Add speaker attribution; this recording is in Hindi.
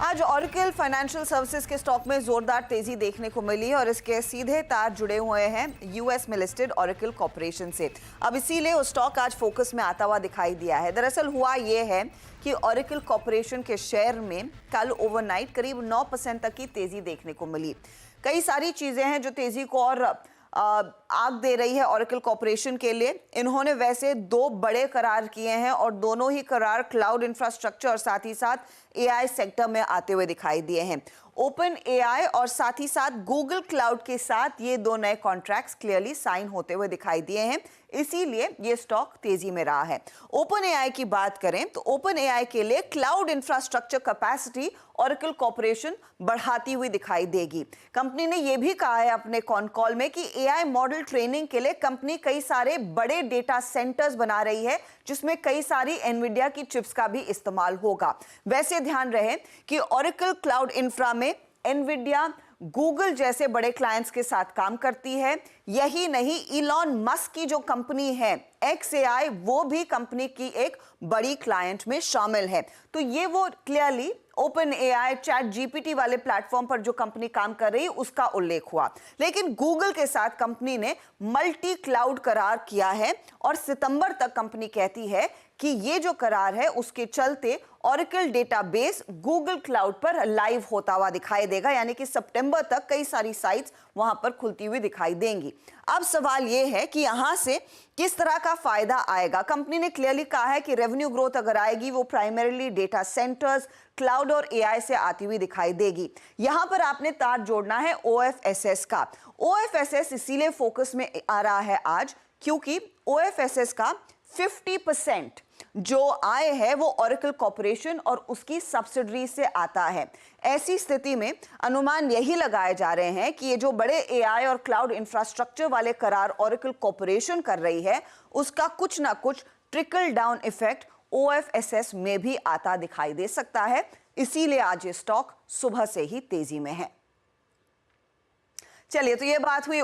Speaker 1: आज ऑरेकल फाइनेंशियल सर्विसेज के स्टॉक में जोरदार तेजी देखने को मिली और इसके सीधे तार जुड़े हुए हैं यूएस में लिस्टेड ऑरेकल कॉर्पोरेशन से। अब इसीलिए वो स्टॉक आज फोकस में आता हुआ दिखाई दिया है। दरअसल हुआ ये है कि ऑरेकल कॉर्पोरेशन के शेयर में कल ओवरनाइट करीब 9% तक की तेजी देखने को मिली। कई सारी चीजें हैं जो तेजी को और आग दे रही है ऑरेकल कॉर्पोरेशन के लिए। इन्होंने वैसे 2 बड़े करार किए हैं और दोनों ही करार क्लाउड इंफ्रास्ट्रक्चर और साथ ही साथ एआई सेक्टर में आते हुए दिखाई दिए हैं। ओपन एआई और साथ ही साथ गूगल क्लाउड के साथ ये 2 नए कॉन्ट्रैक्ट्स क्लियरली साइन होते हुए दिखाई दिए हैं, इसीलिए ये स्टॉक तेजी में रहा है। ओपन एआई की बात करें तो ओपन एआई के लिए cloud infrastructure capacity oracle corporation बढ़ाती हुई दिखाई देगी। कंपनी ने यह भी कहा है अपने कॉन कॉल में कि एआई मॉडल ट्रेनिंग के लिए कंपनी कई सारे बड़े डेटा सेंटर्स बना रही है, जिसमें कई सारी एनवीडिया की चिप्स का भी इस्तेमाल होगा। वैसे ध्यान रहे कि ऑरेकल क्लाउड इंफ्रा में एनवीडिया, गूगल जैसे बड़े क्लाइंट्स के साथ काम करती है। यही नहीं, इलॉन मस्क की जो कंपनी है XAI, वो भी कंपनी की एक बड़ी क्लाइंट में शामिल है। तो ये वो clearly open AI, chat GPT वाले प्लेटफॉर्म पर जो कंपनी काम कर रही है उसका उल्लेख हुआ। लेकिन गूगल के साथ कंपनी ने मल्टी क्लाउड करार किया है और सितंबर तक कंपनी कहती है कि ये जो करार है उसके चलते ऑरेकल डेटाबेस गूगल क्लाउड पर लाइव होता हुआ दिखाई देगा, यानी कि सितंबर तक कई सारी साइट्स वहां पर खुलती हुई दिखाई देंगी। अब सवाल यह है कि यहां से किस तरह का फायदा आएगा। कंपनी ने क्लियरली कहा है कि रेवेन्यू ग्रोथ अगर आएगी वो प्राइमरीली डेटा सेंटर्स, क्लाउड और एआई से आती हुई दिखाई देगी। यहां पर आपने तार जोड़ना है OFSS का। OFSS इसीलिए फोकस में आ रहा है आज क्योंकि OFSS का 50% जो आय है वो ऑरेकल कॉर्पोरेशन और उसकी सब्सिडरी से आता है। ऐसी स्थिति में अनुमान यही लगाए जा रहे हैं कि ये जो बड़े एआई और क्लाउड इंफ्रास्ट्रक्चर वाले करार ऑरेकल कॉर्पोरेशन कर रही है उसका कुछ ना कुछ ट्रिकल डाउन इफेक्ट OFSS में भी आता दिखाई दे सकता है। इसीलिए आज ये स्टॉक सुबह से ही तेजी में है। चलिए, तो ये बात हुई